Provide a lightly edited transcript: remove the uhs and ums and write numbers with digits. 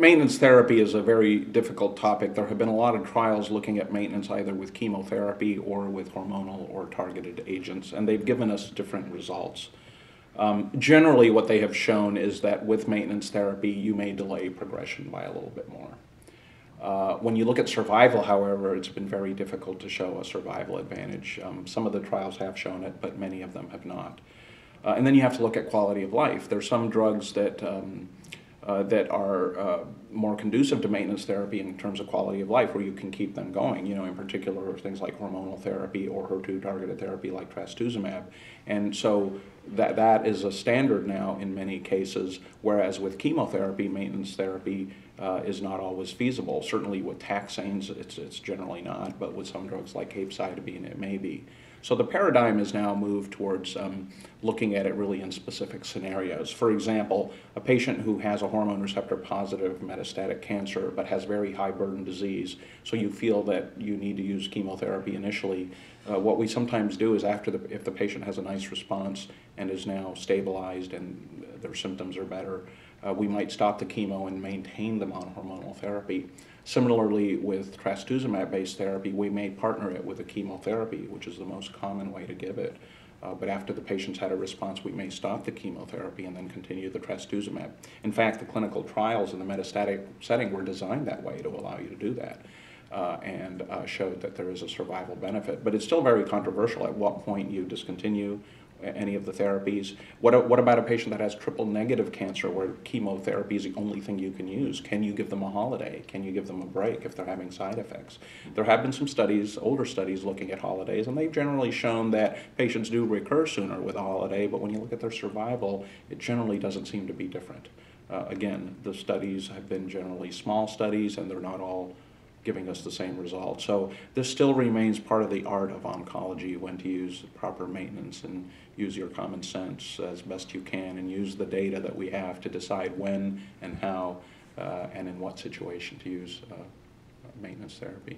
Maintenance therapy is a very difficult topic. There have been a lot of trials looking at maintenance either with chemotherapy or with hormonal or targeted agents, and they've given us different results. Generally, what they have shown is that with maintenance therapy, you may delay progression by a little bit more. When you look at survival, however, it's been very difficult to show a survival advantage. Some of the trials have shown it, but many of them have not. And then you have to look at quality of life. There are some drugs that are more conducive to maintenance therapy in terms of quality of life, where you can keep them going, in particular things like hormonal therapy or HER2-targeted therapy like trastuzumab. And so that is a standard now in many cases, whereas with chemotherapy, maintenance therapy is not always feasible. Certainly with taxanes, it's generally not, but with some drugs like capecitabine, it may be. So the paradigm has now moved towards looking at it really in specific scenarios. For example, a patient who has a hormone receptor positive metastatic cancer but has very high burden disease, so you feel that you need to use chemotherapy initially. What we sometimes do is if the patient has a nice response and is now stabilized and their symptoms are better, we might stop the chemo and maintain them on hormonal therapy. Similarly, with trastuzumab-based therapy, we may partner it with a chemotherapy, which is the most common way to give it. But after the patient's had a response, we may stop the chemotherapy and then continue the trastuzumab. In fact, the clinical trials in the metastatic setting were designed that way to allow you to do that, and showed that there is a survival benefit. But it's still very controversial at what point you discontinue any of the therapies. What about a patient that has triple negative cancer where chemotherapy is the only thing you can use? Can you give them a holiday? Can you give them a break if they're having side effects? There have been some studies, older studies, looking at holidays, and they've generally shown that patients do recur sooner with a holiday, but when you look at their survival, it generally doesn't seem to be different. Again, the studies have been generally small studies, and they're not all giving us the same result. So this still remains part of the art of oncology, when to use proper maintenance and use your common sense as best you can and use the data that we have to decide when and how and in what situation to use maintenance therapy.